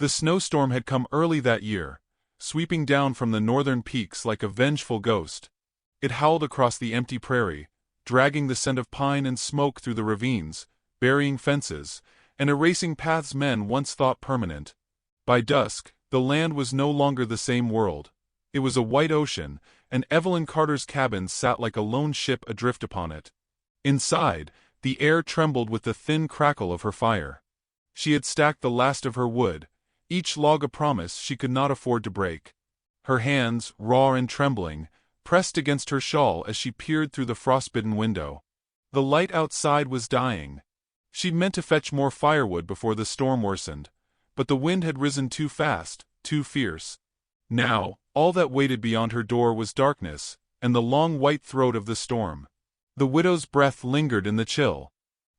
The snowstorm had come early that year, sweeping down from the northern peaks like a vengeful ghost. It howled across the empty prairie, dragging the scent of pine and smoke through the ravines, burying fences, and erasing paths men once thought permanent. By dusk, the land was no longer the same world. It was a white ocean, and Evelyn Carter's cabin sat like a lone ship adrift upon it. Inside, the air trembled with the thin crackle of her fire. She had stacked the last of her wood, each log a promise she could not afford to break. Her hands, raw and trembling, pressed against her shawl as she peered through the frostbitten window. The light outside was dying. She'd meant to fetch more firewood before the storm worsened, but the wind had risen too fast, too fierce. Now, all that waited beyond her door was darkness, and the long white throat of the storm. The widow's breath lingered in the chill.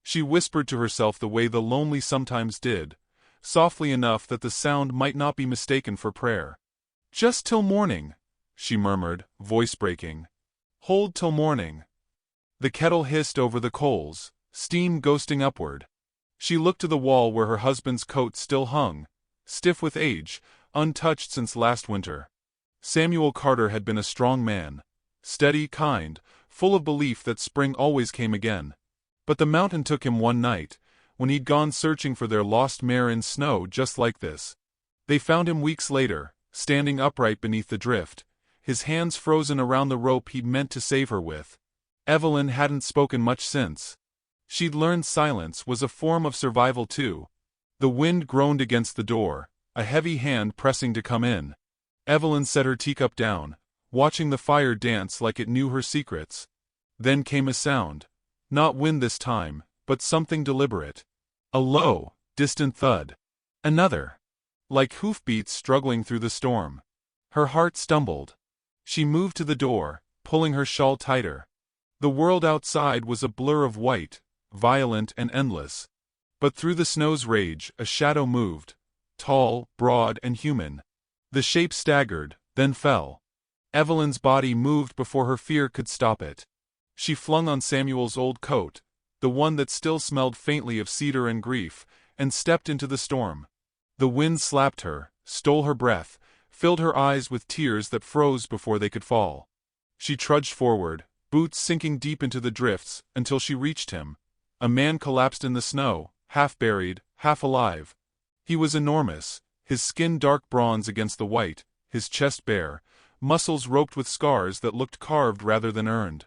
She whispered to herself the way the lonely sometimes did, softly enough that the sound might not be mistaken for prayer. "Just till morning," she murmured, voice breaking. "Hold till morning." The kettle hissed over the coals, steam ghosting upward. She looked to the wall where her husband's coat still hung, stiff with age, untouched since last winter. Samuel Carter had been a strong man, steady, kind, full of belief that spring always came again. But the mountain took him one night, when he'd gone searching for their lost mare in snow just like this. They found him weeks later, standing upright beneath the drift, his hands frozen around the rope he'd meant to save her with. Evelyn hadn't spoken much since. She'd learned silence was a form of survival too. The wind groaned against the door, a heavy hand pressing to come in. Evelyn set her teacup down, watching the fire dance like it knew her secrets. Then came a sound. Not wind this time, but something deliberate. A low, distant thud. Another. Like hoofbeats struggling through the storm. Her heart stumbled. She moved to the door, pulling her shawl tighter. The world outside was a blur of white, violent and endless. But through the snow's rage, a shadow moved. Tall, broad and human. The shape staggered, then fell. Evelyn's body moved before her fear could stop it. She flung on Samuel's old coat, the one that still smelled faintly of cedar and grief, and stepped into the storm. The wind slapped her, stole her breath, filled her eyes with tears that froze before they could fall. She trudged forward, boots sinking deep into the drifts, until she reached him. A man collapsed in the snow, half buried, half alive. He was enormous, his skin dark bronze against the white, his chest bare, muscles roped with scars that looked carved rather than earned.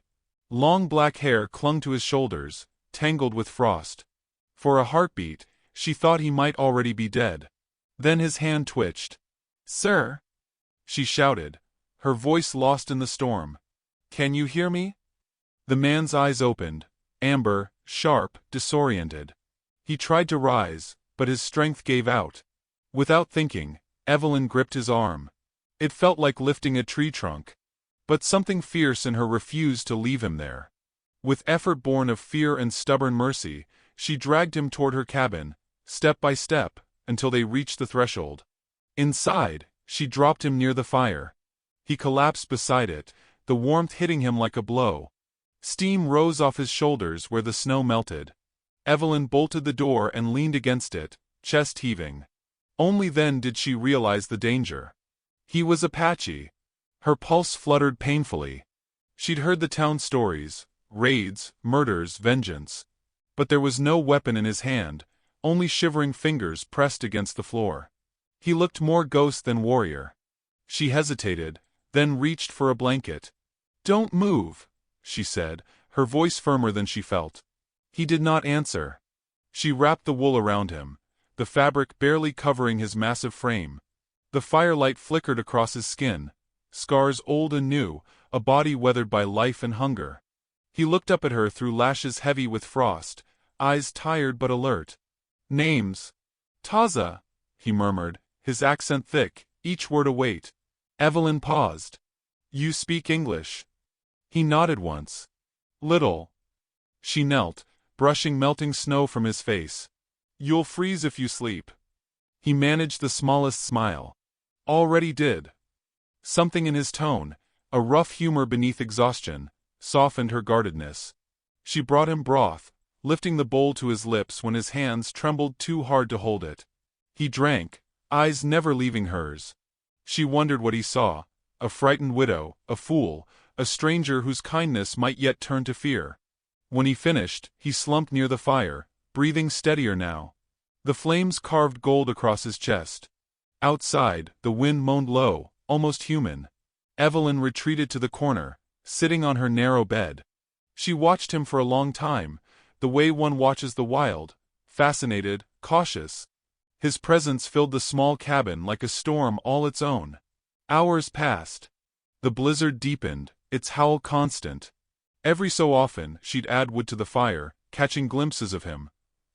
Long black hair clung to his shoulders, tangled with frost. For a heartbeat, she thought he might already be dead. Then his hand twitched. "Sir!" she shouted, her voice lost in the storm. "Can you hear me?" The man's eyes opened, amber, sharp, disoriented. He tried to rise, but his strength gave out. Without thinking, Evelyn gripped his arm. It felt like lifting a tree trunk. But something fierce in her refused to leave him there. With effort born of fear and stubborn mercy, she dragged him toward her cabin, step by step, until they reached the threshold. Inside, she dropped him near the fire. He collapsed beside it, the warmth hitting him like a blow. Steam rose off his shoulders where the snow melted. Evelyn bolted the door and leaned against it, chest heaving. Only then did she realize the danger. He was Apache. Her pulse fluttered painfully. She'd heard the town stories, raids, murders, vengeance. But there was no weapon in his hand, only shivering fingers pressed against the floor. He looked more ghost than warrior. She hesitated, then reached for a blanket. "Don't move," she said, her voice firmer than she felt. He did not answer. She wrapped the wool around him, the fabric barely covering his massive frame. The firelight flickered across his skin, scars old and new, a body weathered by life and hunger. He looked up at her through lashes heavy with frost, eyes tired but alert. "Names." "Taza," he murmured, his accent thick, each word a weight. Evelyn paused. "You speak English?" He nodded once. "Little." She knelt, brushing melting snow from his face. "You'll freeze if you sleep." He managed the smallest smile. "Already did." Something in his tone, a rough humor beneath exhaustion, softened her guardedness. She brought him broth, lifting the bowl to his lips when his hands trembled too hard to hold it. He drank, eyes never leaving hers. She wondered what he saw: a frightened widow, a fool, a stranger whose kindness might yet turn to fear. When he finished, he slumped near the fire, breathing steadier now. The flames carved gold across his chest. Outside, the wind moaned low, almost human. Evelyn retreated to the corner, sitting on her narrow bed. She watched him for a long time, the way one watches the wild, fascinated, cautious. His presence filled the small cabin like a storm all its own. Hours passed. The blizzard deepened, its howl constant. Every so often, she'd add wood to the fire, catching glimpses of him.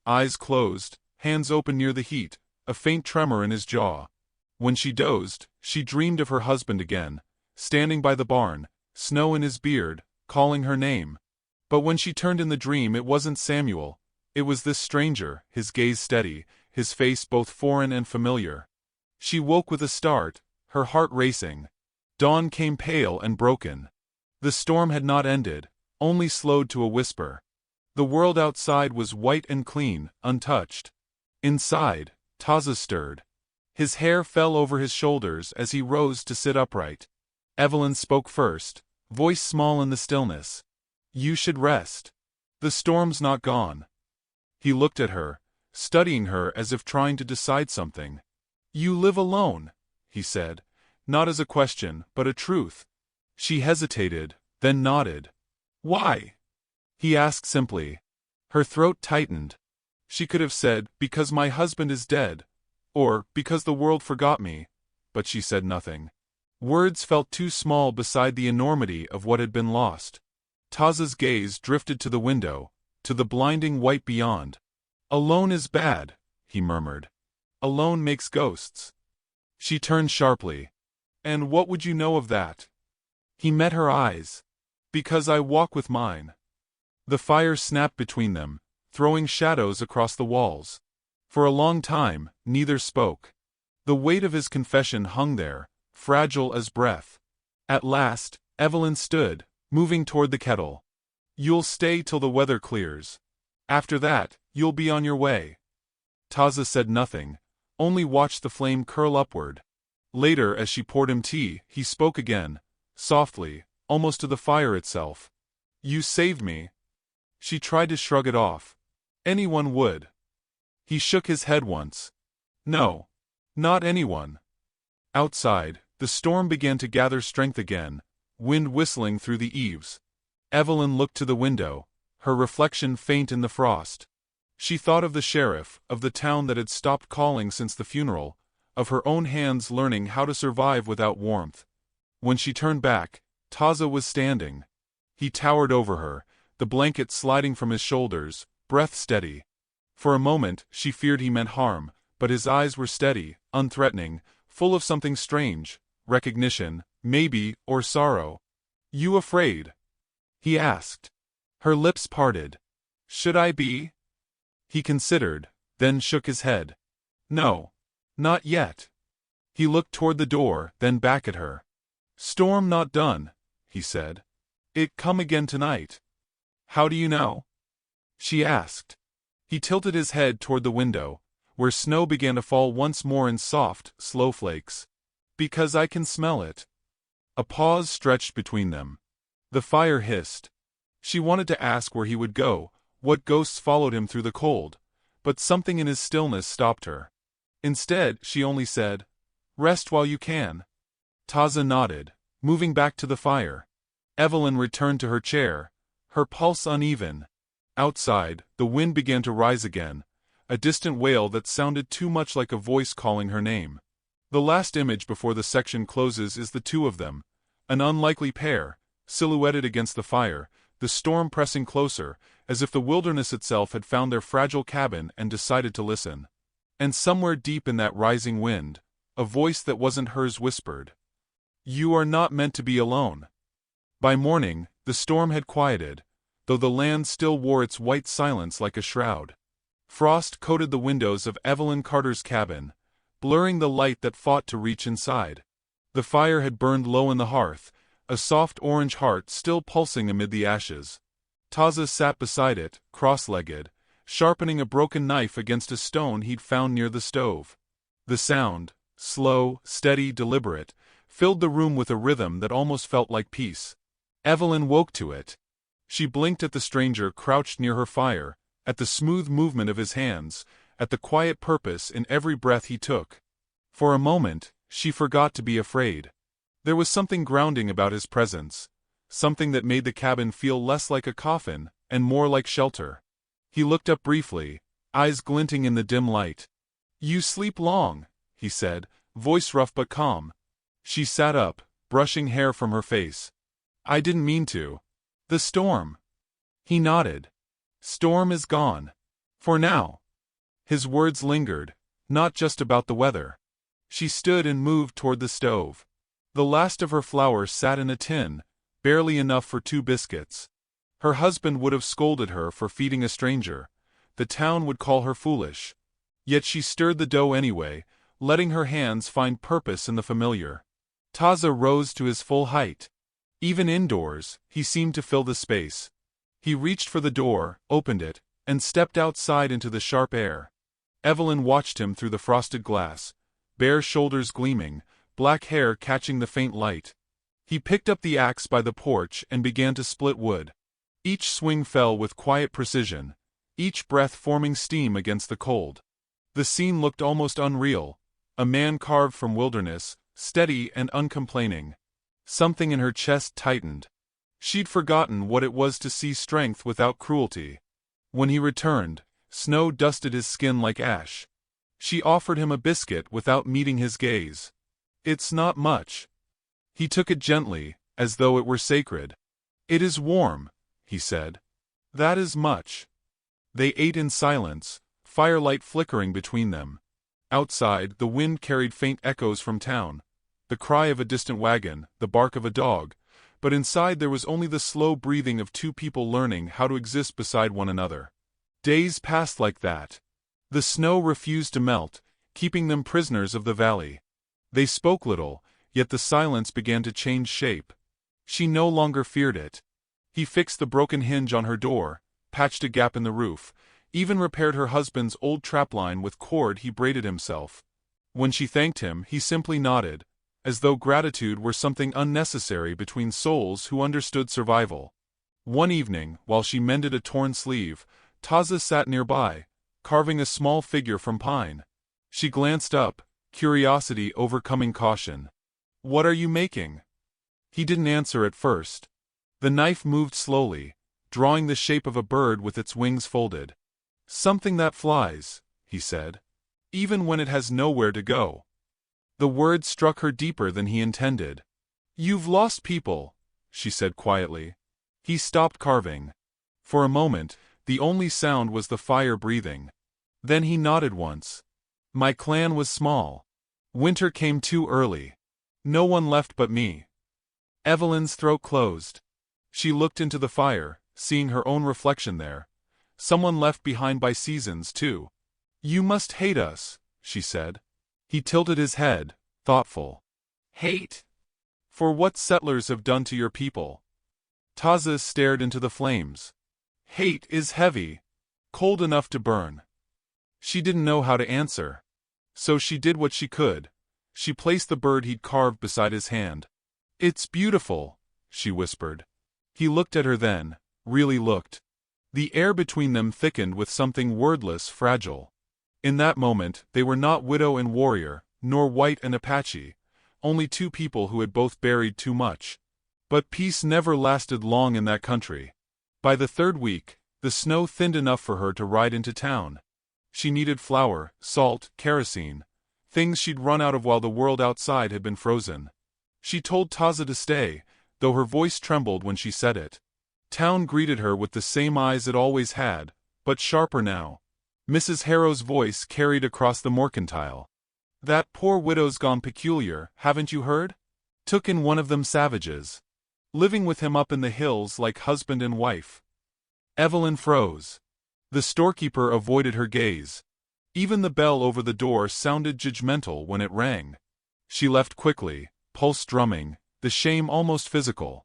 Eyes closed, hands open near the heat, a faint tremor in his jaw. When she dozed, she dreamed of her husband again, standing by the barn, snow in his beard, calling her name. But when she turned in the dream, it wasn't Samuel. It was this stranger, his gaze steady, his face both foreign and familiar. She woke with a start, her heart racing. Dawn came pale and broken. The storm had not ended, only slowed to a whisper. The world outside was white and clean, untouched. Inside, Taza stirred. His hair fell over his shoulders as he rose to sit upright. Evelyn spoke first, voice small in the stillness. "You should rest. The storm's not gone." He looked at her, studying her as if trying to decide something. "You live alone," he said, not as a question, but a truth. She hesitated, then nodded. "Why?" he asked simply. Her throat tightened. She could have said, "Because my husband is dead," or "Because the world forgot me," but she said nothing. Words felt too small beside the enormity of what had been lost. Taza's gaze drifted to the window, to the blinding white beyond. "Alone is bad," he murmured. "Alone makes ghosts." She turned sharply. "And what would you know of that?" He met her eyes. "Because I walk with mine." The fire snapped between them, throwing shadows across the walls. For a long time, neither spoke. The weight of his confession hung there, fragile as breath. At last, Evelyn stood, moving toward the kettle. "You'll stay till the weather clears. After that, you'll be on your way." Taza said nothing, only watched the flame curl upward. Later, as she poured him tea, he spoke again, softly, almost to the fire itself. "You saved me." She tried to shrug it off. "Anyone would." He shook his head once. "No. Not anyone." Outside, the storm began to gather strength again, wind whistling through the eaves. Evelyn looked to the window, her reflection faint in the frost. She thought of the sheriff, of the town that had stopped calling since the funeral, of her own hands learning how to survive without warmth. When she turned back, Taza was standing. He towered over her, the blanket sliding from his shoulders, breath steady. For a moment, she feared he meant harm, but his eyes were steady, unthreatening, full of something strange, recognition, maybe, or sorrow. "You afraid?" he asked. Her lips parted. "Should I be?" He considered, then shook his head. "No. Not yet." He looked toward the door, then back at her. "Storm not done," he said. "It come again tonight." "How do you know?" she asked. He tilted his head toward the window, where snow began to fall once more in soft, slow flakes. "Because I can smell it." A pause stretched between them. The fire hissed. She wanted to ask where he would go, what ghosts followed him through the cold, but something in his stillness stopped her. Instead, she only said, "Rest while you can." Taza nodded, moving back to the fire. Evelyn returned to her chair, her pulse uneven. Outside, the wind began to rise again, a distant wail that sounded too much like a voice calling her name. The last image before the section closes is the two of them, an unlikely pair, silhouetted against the fire, the storm pressing closer, as if the wilderness itself had found their fragile cabin and decided to listen. And somewhere deep in that rising wind, a voice that wasn't hers whispered, "You are not meant to be alone." By morning, the storm had quieted, though the land still wore its white silence like a shroud. Frost coated the windows of Evelyn Carter's cabin, blurring the light that fought to reach inside. The fire had burned low in the hearth, a soft orange heart still pulsing amid the ashes. Taza sat beside it, cross-legged, sharpening a broken knife against a stone he'd found near the stove. The sound, slow, steady, deliberate, filled the room with a rhythm that almost felt like peace. Evelyn woke to it. She blinked at the stranger crouched near her fire, at the smooth movement of his hands, at the quiet purpose in every breath he took. For a moment, she forgot to be afraid. There was something grounding about his presence, something that made the cabin feel less like a coffin and more like shelter. He looked up briefly, eyes glinting in the dim light. "You sleep long," he said, voice rough but calm. She sat up, brushing hair from her face. "I didn't mean to. The storm." He nodded. "Storm is gone. For now." His words lingered, not just about the weather. She stood and moved toward the stove. The last of her flour sat in a tin, barely enough for 2 biscuits. Her husband would have scolded her for feeding a stranger. The town would call her foolish. Yet she stirred the dough anyway, letting her hands find purpose in the familiar. Taza rose to his full height. Even indoors, he seemed to fill the space. He reached for the door, opened it, and stepped outside into the sharp air. Evelyn watched him through the frosted glass, bare shoulders gleaming, black hair catching the faint light. He picked up the axe by the porch and began to split wood. Each swing fell with quiet precision, each breath forming steam against the cold. The scene looked almost unreal, a man carved from wilderness, steady and uncomplaining. Something in her chest tightened. She'd forgotten what it was to see strength without cruelty. When he returned, snow dusted his skin like ash. She offered him a biscuit without meeting his gaze. "It's not much." He took it gently, as though it were sacred. "It is warm," he said. "That is much." They ate in silence, firelight flickering between them. Outside, the wind carried faint echoes from town. The cry of a distant wagon, the bark of a dog, but inside there was only the slow breathing of 2 people learning how to exist beside one another. Days passed like that. The snow refused to melt, keeping them prisoners of the valley. They spoke little, yet the silence began to change shape. She no longer feared it. He fixed the broken hinge on her door, patched a gap in the roof, even repaired her husband's old trapline with cord he braided himself. When she thanked him, he simply nodded, as though gratitude were something unnecessary between souls who understood survival. One evening, while she mended a torn sleeve, Taza sat nearby, carving a small figure from pine. She glanced up, curiosity overcoming caution. "What are you making?" He didn't answer at first. The knife moved slowly, drawing the shape of a bird with its wings folded. "Something that flies," he said, "even when it has nowhere to go." The word struck her deeper than he intended. "You've lost people," she said quietly. He stopped carving. For a moment, the only sound was the fire breathing. Then he nodded once. "My clan was small. Winter came too early. No one left but me." Evelyn's throat closed. She looked into the fire, seeing her own reflection there. Someone left behind by seasons, too. "You must hate us," she said. He tilted his head, thoughtful. "Hate? For what settlers have done to your people?" Taza stared into the flames. "Hate is heavy, cold enough to burn." She didn't know how to answer. So she did what she could. She placed the bird he'd carved beside his hand. "It's beautiful," she whispered. He looked at her then, really looked. The air between them thickened with something wordless, fragile. In that moment, they were not widow and warrior, nor white and Apache, only 2 people who had both buried too much. But peace never lasted long in that country. By the 3rd week, the snow thinned enough for her to ride into town. She needed flour, salt, kerosene, things she'd run out of while the world outside had been frozen. She told Taza to stay, though her voice trembled when she said it. Town greeted her with the same eyes it always had, but sharper now. Mrs. Harrow's voice carried across the mercantile. "That poor widow's gone peculiar, haven't you heard? Took in one of them savages. Living with him up in the hills like husband and wife." Evelyn froze. The storekeeper avoided her gaze. Even the bell over the door sounded judgmental when it rang. She left quickly, pulse drumming, the shame almost physical.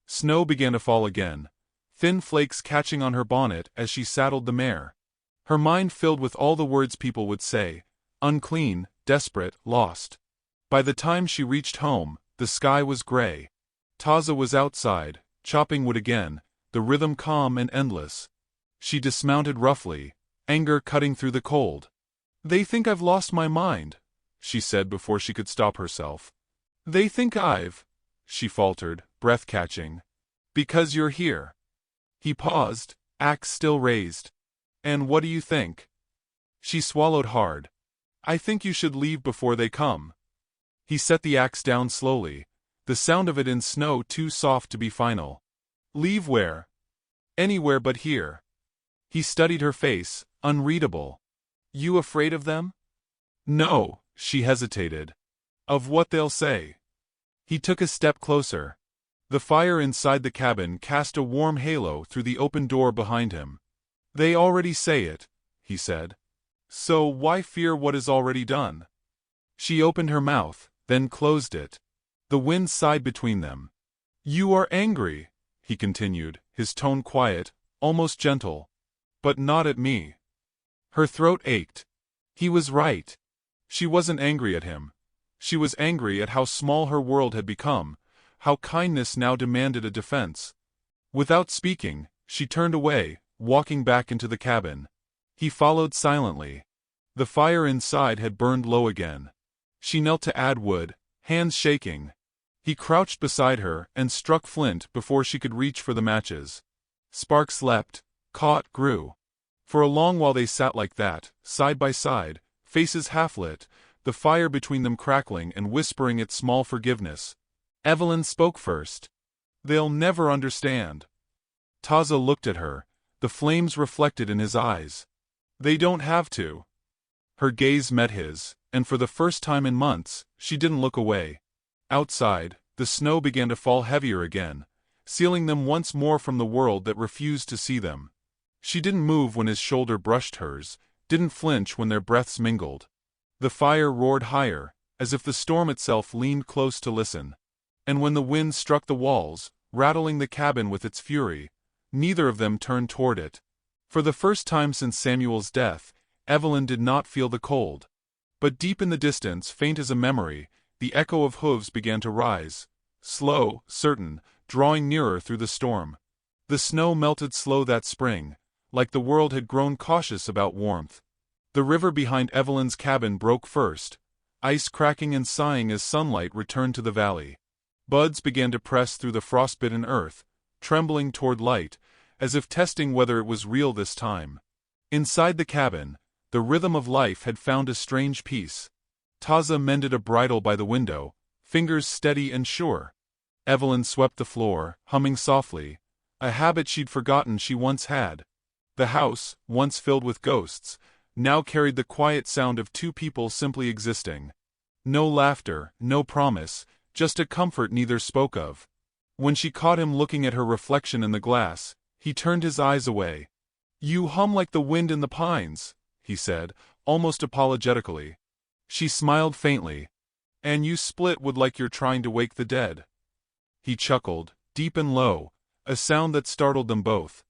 Snow began to fall again, thin flakes catching on her bonnet as she saddled the mare. Her mind filled with all the words people would say: unclean, desperate, lost. By the time she reached home, the sky was gray. Taza was outside, chopping wood again, the rhythm calm and endless. She dismounted roughly, anger cutting through the cold. "They think I've lost my mind," she said before she could stop herself. "They think I've—" she faltered, breath catching. "Because you're here." He paused, axe still raised. "And what do you think?" She swallowed hard. "I think you should leave before they come." He set the axe down slowly, the sound of it in snow too soft to be final. "Leave where?" "Anywhere but here." He studied her face, unreadable. "You afraid of them?" "No," she hesitated. "Of what they'll say." He took a step closer. The fire inside the cabin cast a warm halo through the open door behind him. "They already say it," he said. "So why fear what is already done?" She opened her mouth, then closed it. The wind sighed between them. "You are angry," he continued, his tone quiet, almost gentle. "But not at me." Her throat ached. He was right. She wasn't angry at him. She was angry at how small her world had become, how kindness now demanded a defense. Without speaking, she turned away, walking back into the cabin. He followed silently. The fire inside had burned low again. She knelt to add wood, hands shaking. He crouched beside her and struck flint before she could reach for the matches. Sparks leapt, caught, grew. For a long while they sat like that, side by side, faces half-lit, the fire between them crackling and whispering its small forgiveness. Evelyn spoke first. "They'll never understand." Taza looked at her, the flames reflected in his eyes. "They don't have to." Her gaze met his, and for the first time in months, she didn't look away. Outside, the snow began to fall heavier again, sealing them once more from the world that refused to see them. She didn't move when his shoulder brushed hers, didn't flinch when their breaths mingled. The fire roared higher, as if the storm itself leaned close to listen. And when the wind struck the walls, rattling the cabin with its fury, neither of them turned toward it. For the first time since Samuel's death, Evelyn did not feel the cold. But deep in the distance, faint as a memory, the echo of hooves began to rise, slow, certain, drawing nearer through the storm. The snow melted slow that spring, like the world had grown cautious about warmth. The river behind Evelyn's cabin broke first, ice cracking and sighing as sunlight returned to the valley. Buds began to press through the frostbitten earth, trembling toward light, as if testing whether it was real this time. Inside the cabin, the rhythm of life had found a strange peace. Taza mended a bridle by the window, fingers steady and sure. Evelyn swept the floor, humming softly, a habit she'd forgotten she once had. The house, once filled with ghosts, now carried the quiet sound of two people simply existing. No laughter, no promise, just a comfort neither spoke of. When she caught him looking at her reflection in the glass, he turned his eyes away. "You hum like the wind in the pines," he said, almost apologetically. She smiled faintly. "And you split wood like you're trying to wake the dead." He chuckled, deep and low, a sound that startled them both.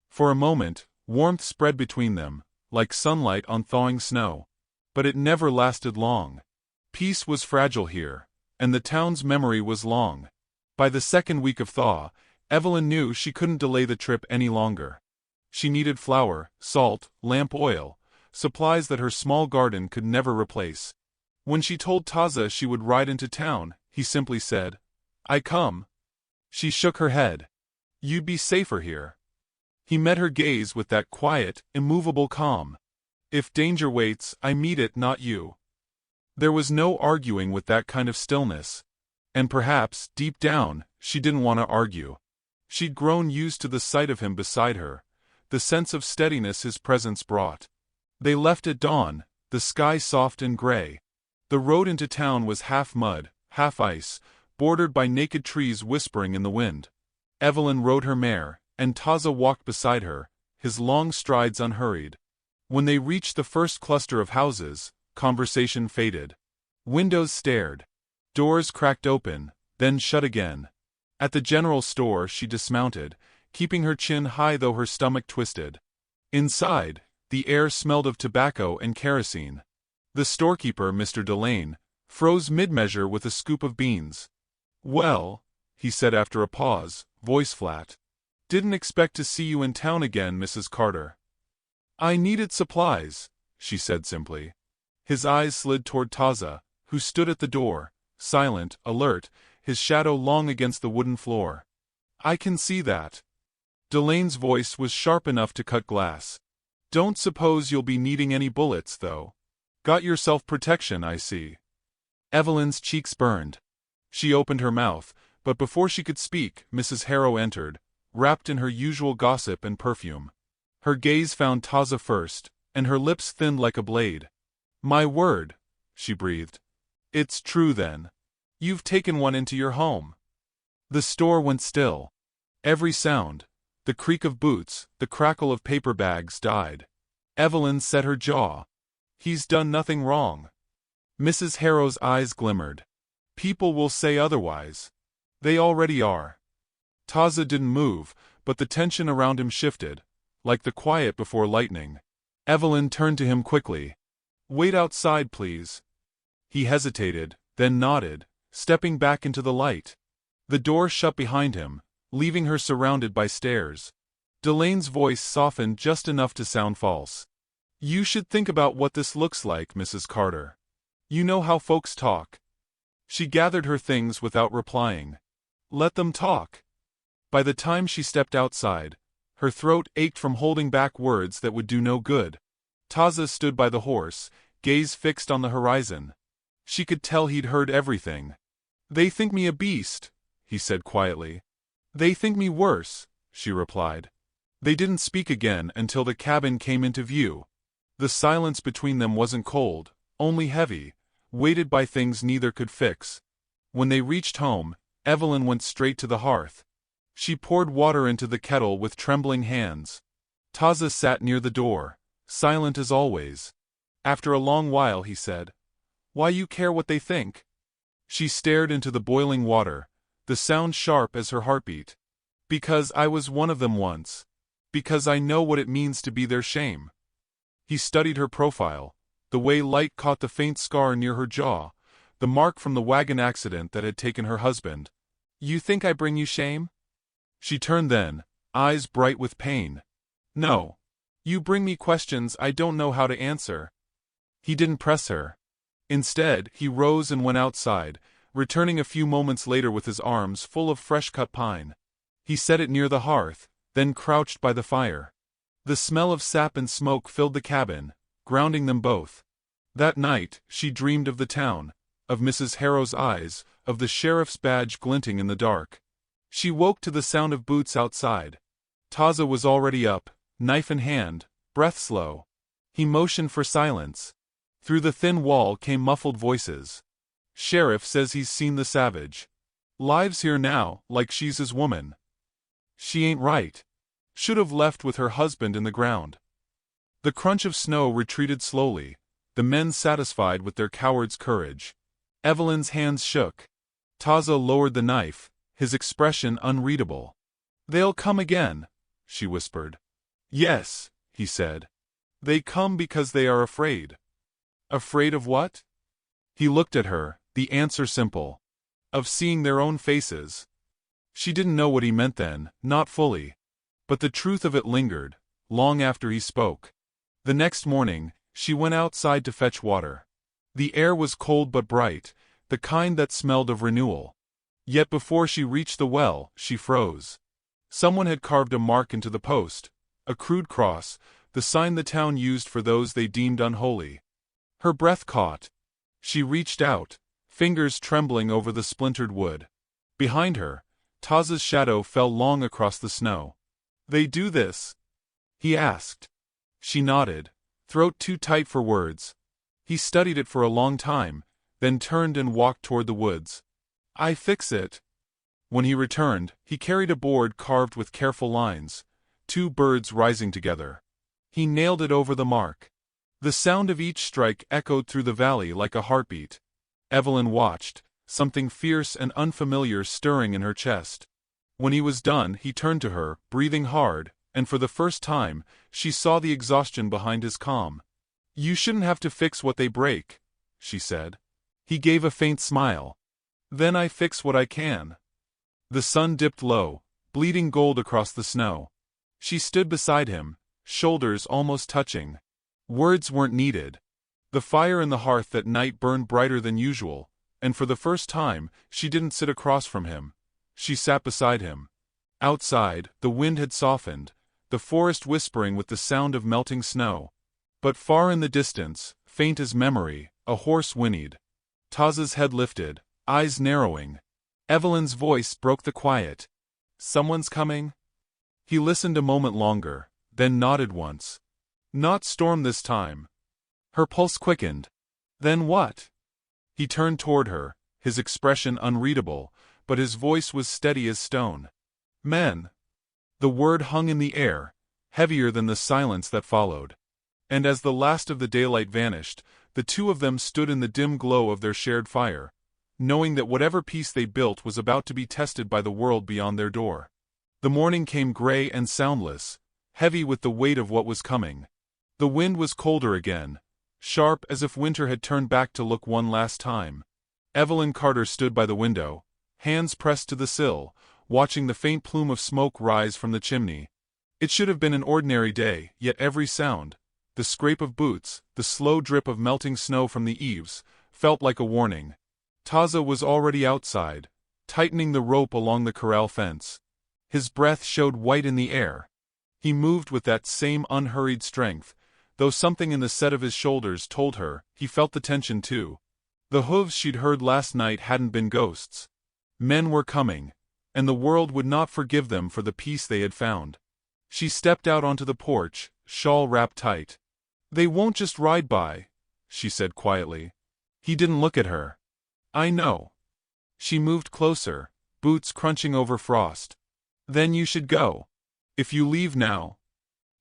For a moment, warmth spread between them, like sunlight on thawing snow. But it never lasted long. Peace was fragile here, and the town's memory was long. By the second week of thaw, Evelyn knew she couldn't delay the trip any longer. She needed flour, salt, lamp oil, supplies that her small garden could never replace. When she told Taza she would ride into town, he simply said, "I come." She shook her head. "You'd be safer here." He met her gaze with that quiet, immovable calm. "If danger waits, I meet it, not you." There was no arguing with that kind of stillness. And perhaps, deep down, she didn't want to argue. She'd grown used to the sight of him beside her, the sense of steadiness his presence brought. They left at dawn, the sky soft and gray. The road into town was half mud, half ice, bordered by naked trees whispering in the wind. Evelyn rode her mare, and Taza walked beside her, his long strides unhurried. When they reached the first cluster of houses, conversation faded. Windows stared. Doors cracked open, then shut again. At the general store she dismounted, keeping her chin high though her stomach twisted. Inside, the air smelled of tobacco and kerosene. The storekeeper, Mr. Delane, froze mid-measure with a scoop of beans. "Well," he said after a pause, voice flat. "Didn't expect to see you in town again, Mrs. Carter." "I needed supplies," she said simply. His eyes slid toward Taza, who stood at the door, silent, alert, his shadow long against the wooden floor. "I can see that." Delane's voice was sharp enough to cut glass. "Don't suppose you'll be needing any bullets, though. Got yourself protection, I see." Evelyn's cheeks burned. She opened her mouth, but before she could speak, Mrs. Harrow entered, wrapped in her usual gossip and perfume. Her gaze found Taza first, and her lips thinned like a blade. "My word," she breathed. "It's true then. You've taken one into your home." The store went still. Every sound, the creak of boots, the crackle of paper bags, died. Evelyn set her jaw. "He's done nothing wrong." Mrs. Harrow's eyes glimmered. "People will say otherwise. They already are." Taza didn't move, but the tension around him shifted, like the quiet before lightning. Evelyn turned to him quickly. "Wait outside, please." He hesitated, then nodded, stepping back into the light. The door shut behind him, leaving her surrounded by stares. Delane's voice softened just enough to sound false. "You should think about what this looks like, Mrs. Carter. You know how folks talk." She gathered her things without replying. Let them talk. By the time she stepped outside, her throat ached from holding back words that would do no good. Taza stood by the horse, gaze fixed on the horizon. She could tell he'd heard everything. "They think me a beast," he said quietly. "They think me worse," she replied. They didn't speak again until the cabin came into view. The silence between them wasn't cold, only heavy, weighted by things neither could fix. When they reached home, Evelyn went straight to the hearth. She poured water into the kettle with trembling hands. Taza sat near the door, silent as always. After a long while he said, "Why you care what they think?" She stared into the boiling water, the sound sharp as her heartbeat. "Because I was one of them once. Because I know what it means to be their shame." He studied her profile, the way light caught the faint scar near her jaw, the mark from the wagon accident that had taken her husband. "You think I bring you shame?" She turned then, eyes bright with pain. "No. You bring me questions I don't know how to answer." He didn't press her. Instead, he rose and went outside, returning a few moments later with his arms full of fresh-cut pine. He set it near the hearth, then crouched by the fire. The smell of sap and smoke filled the cabin, grounding them both. That night, she dreamed of the town, of Mrs. Harrow's eyes, of the sheriff's badge glinting in the dark. She woke to the sound of boots outside. Taza was already up, knife in hand, breath slow. He motioned for silence. Through the thin wall came muffled voices. "Sheriff says he's seen the savage. Lives here now, like she's his woman. She ain't right. Should have left with her husband in the ground." The crunch of snow retreated slowly, the men satisfied with their coward's courage. Evelyn's hands shook. Taza lowered the knife, his expression unreadable. "They'll come again," she whispered. "Yes," he said. "They come because they are afraid." "Afraid of what?" He looked at her, the answer simple. "Of seeing their own faces." She didn't know what he meant then, not fully. But the truth of it lingered, long after he spoke. The next morning, she went outside to fetch water. The air was cold but bright, the kind that smelled of renewal. Yet before she reached the well, she froze. Someone had carved a mark into the post, a crude cross, the sign the town used for those they deemed unholy. Her breath caught. She reached out, fingers trembling over the splintered wood. Behind her, Taza's shadow fell long across the snow. "They do this?" he asked. She nodded, throat too tight for words. He studied it for a long time, then turned and walked toward the woods. "I fix it." When he returned, he carried a board carved with careful lines, two birds rising together. He nailed it over the mark. The sound of each strike echoed through the valley like a heartbeat. Evelyn watched, something fierce and unfamiliar stirring in her chest. When he was done, he turned to her, breathing hard, and for the first time, she saw the exhaustion behind his calm. You shouldn't have to fix what they break, she said. He gave a faint smile. Then I fix what I can. The sun dipped low, bleeding gold across the snow. She stood beside him, shoulders almost touching. Words weren't needed. The fire in the hearth that night burned brighter than usual, and for the first time, she didn't sit across from him. She sat beside him. Outside, the wind had softened, the forest whispering with the sound of melting snow. But far in the distance, faint as memory, a horse whinnied. Taza's head lifted, eyes narrowing. Evelyn's voice broke the quiet. Someone's coming? He listened a moment longer, then nodded once. Not Storm this time. Her pulse quickened. Then what? He turned toward her, his expression unreadable, but his voice was steady as stone. Men. The word hung in the air, heavier than the silence that followed. And as the last of the daylight vanished, the two of them stood in the dim glow of their shared fire, knowing that whatever peace they built was about to be tested by the world beyond their door. The morning came gray and soundless, heavy with the weight of what was coming. The wind was colder again, sharp as if winter had turned back to look one last time. Evelyn Carter stood by the window, hands pressed to the sill, watching the faint plume of smoke rise from the chimney. It should have been an ordinary day, yet every sound, the scrape of boots, the slow drip of melting snow from the eaves, felt like a warning. Taza was already outside, tightening the rope along the corral fence. His breath showed white in the air. He moved with that same unhurried strength, though something in the set of his shoulders told her he felt the tension too. The hooves she'd heard last night hadn't been ghosts. Men were coming, and the world would not forgive them for the peace they had found. She stepped out onto the porch, shawl wrapped tight. They won't just ride by, she said quietly. He didn't look at her. I know. She moved closer, boots crunching over frost. Then you should go. If you leave now.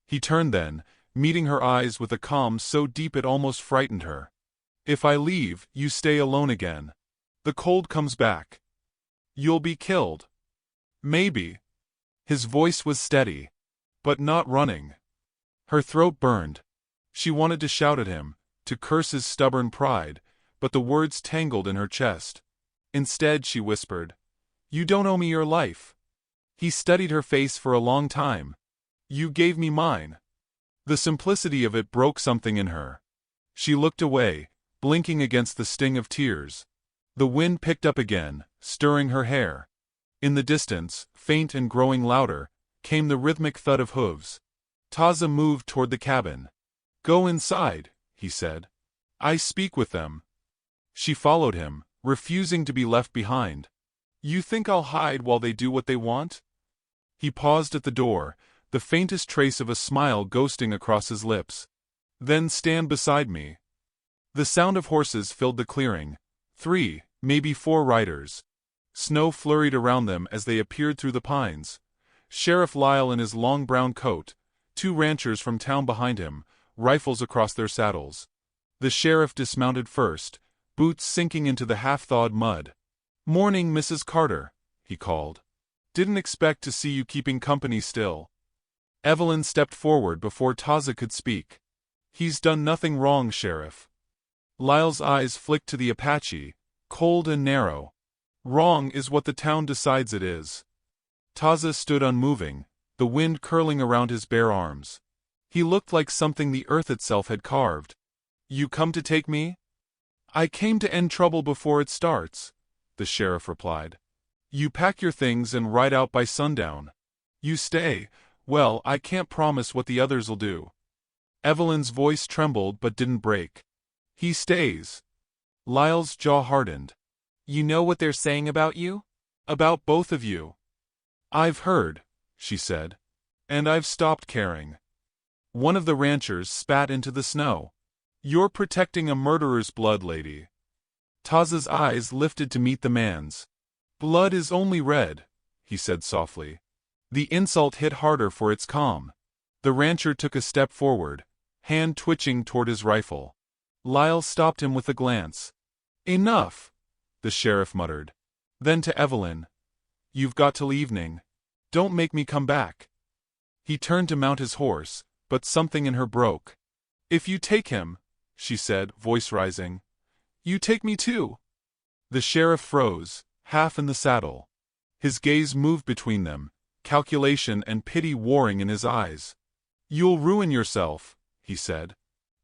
He turned then, meeting her eyes with a calm so deep it almost frightened her. If I leave, you stay alone again. The cold comes back. You'll be killed. Maybe. His voice was steady, but not running. Her throat burned. She wanted to shout at him, to curse his stubborn pride, but the words tangled in her chest. Instead, she whispered, You don't owe me your life. He studied her face for a long time. You gave me mine. The simplicity of it broke something in her. She looked away, blinking against the sting of tears. The wind picked up again, stirring her hair. In the distance, faint and growing louder, came the rhythmic thud of hooves. Taza moved toward the cabin. Go inside, he said. I speak with them. She followed him, refusing to be left behind. You think I'll hide while they do what they want? He paused at the door, the faintest trace of a smile ghosting across his lips. Then stand beside me. The sound of horses filled the clearing. 3, maybe 4 riders. Snow flurried around them as they appeared through the pines. Sheriff Lyle in his long brown coat, 2 ranchers from town behind him, rifles across their saddles. The sheriff dismounted first, boots sinking into the half-thawed mud. Morning, Mrs. Carter, he called. Didn't expect to see you keeping company still. Evelyn stepped forward before Taza could speak. He's done nothing wrong, Sheriff. Lyle's eyes flicked to the Apache, cold and narrow. Wrong is what the town decides it is. Taza stood unmoving, the wind curling around his bare arms. He looked like something the earth itself had carved. You come to take me? I came to end trouble before it starts, the sheriff replied. You pack your things and ride out by sundown. You stay, well, I can't promise what the others'll do. Evelyn's voice trembled but didn't break. He stays. Lyle's jaw hardened. You know what they're saying about you? About both of you. I've heard, she said. And I've stopped caring. One of the ranchers spat into the snow. You're protecting a murderer's blood, lady. Taza's eyes lifted to meet the man's. Blood is only red, he said softly. The insult hit harder for its calm. The rancher took a step forward, hand twitching toward his rifle. Lyle stopped him with a glance. Enough, the sheriff muttered. Then to Evelyn. You've got till evening. Don't make me come back. He turned to mount his horse, but something in her broke. If you take him, she said, voice rising. You take me too. The sheriff froze, half in the saddle. His gaze moved between them, calculation and pity warring in his eyes. You'll ruin yourself, he said.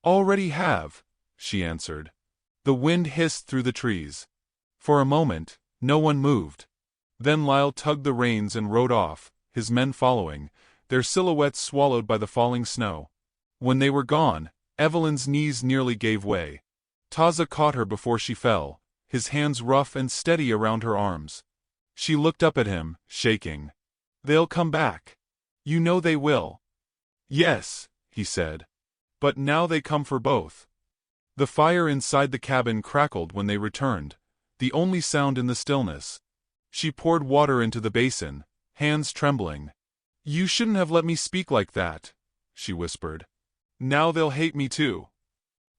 Already have, she answered. The wind hissed through the trees. For a moment, no one moved. Then Lyle tugged the reins and rode off, his men following, their silhouettes swallowed by the falling snow. When they were gone, Evelyn's knees nearly gave way. Taza caught her before she fell, his hands rough and steady around her arms. She looked up at him, shaking. They'll come back. You know they will. Yes, he said. But now they come for both. The fire inside the cabin crackled when they returned, the only sound in the stillness. She poured water into the basin, hands trembling. You shouldn't have let me speak like that, she whispered. Now they'll hate me too.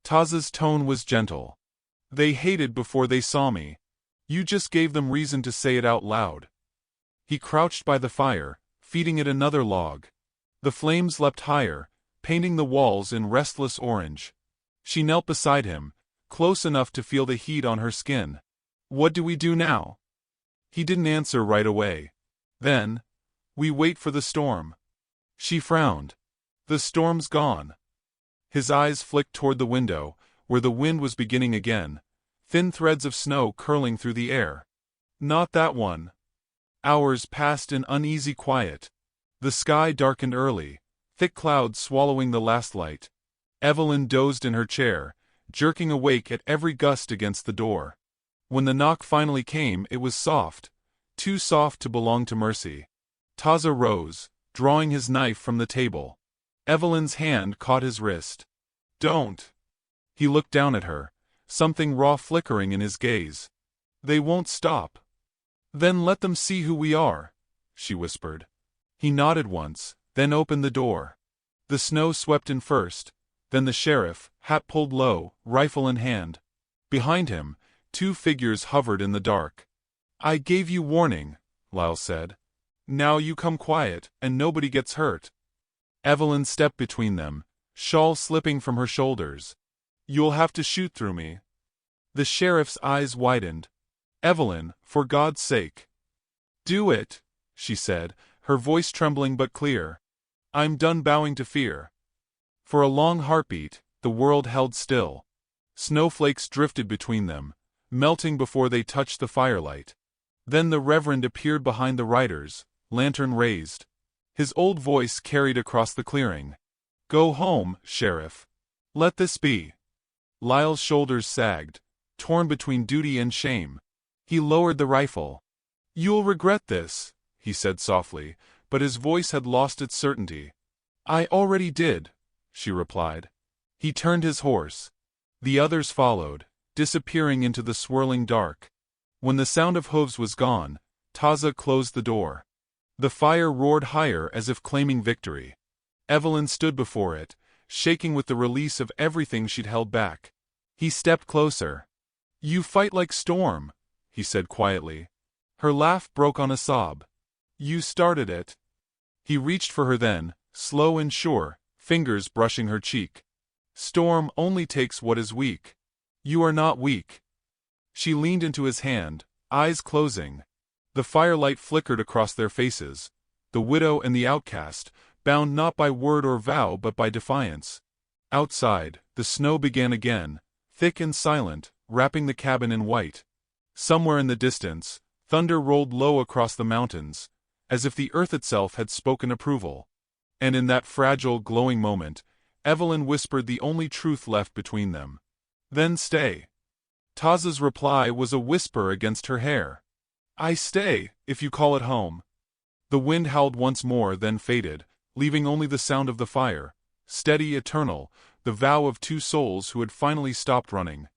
Taza's tone was gentle. They hated before they saw me. You just gave them reason to say it out loud. He crouched by the fire, feeding it another log. The flames leapt higher, painting the walls in restless orange. She knelt beside him, close enough to feel the heat on her skin. What do we do now? He didn't answer right away. Then, we wait for the storm. She frowned. The storm's gone. His eyes flicked toward the window, where the wind was beginning again, thin threads of snow curling through the air. Not that one. Hours passed in uneasy quiet. The sky darkened early, thick clouds swallowing the last light. Evelyn dozed in her chair, jerking awake at every gust against the door. When the knock finally came, it was soft, too soft to belong to Mercy. Taza rose, drawing his knife from the table. Evelyn's hand caught his wrist. Don't. He looked down at her, something raw flickering in his gaze. They won't stop. Then let them see who we are, she whispered. He nodded once, then opened the door. The snow swept in first, then the sheriff, hat pulled low, rifle in hand. Behind him, two figures hovered in the dark. I gave you warning, Lyle said. Now you come quiet, and nobody gets hurt. Evelyn stepped between them, shawl slipping from her shoulders. You'll have to shoot through me. The sheriff's eyes widened. Evelyn, for God's sake. Do it, she said, her voice trembling but clear. I'm done bowing to fear. For a long heartbeat, the world held still. Snowflakes drifted between them, melting before they touched the firelight. Then the Reverend appeared behind the riders, lantern raised. His old voice carried across the clearing. Go home, Sheriff. Let this be. Lyle's shoulders sagged, torn between duty and shame. He lowered the rifle. You'll regret this, he said softly, but his voice had lost its certainty. I already did, she replied. He turned his horse. The others followed, disappearing into the swirling dark. When the sound of hooves was gone, Taza closed the door. The fire roared higher as if claiming victory. Evelyn stood before it, shaking with the release of everything she'd held back. He stepped closer. You fight like Storm, he said quietly. Her laugh broke on a sob. You started it. He reached for her then, slow and sure, fingers brushing her cheek. Storm only takes what is weak. You are not weak. She leaned into his hand, eyes closing. The firelight flickered across their faces, the widow and the outcast, bound not by word or vow but by defiance. Outside, the snow began again, thick and silent, wrapping the cabin in white. Somewhere in the distance, thunder rolled low across the mountains, as if the earth itself had spoken approval. And in that fragile, glowing moment, Evelyn whispered the only truth left between them. Then stay. Taza's reply was a whisper against her hair. I stay, if you call it home. The wind howled once more, then faded, leaving only the sound of the fire, steady, eternal, the vow of two souls who had finally stopped running.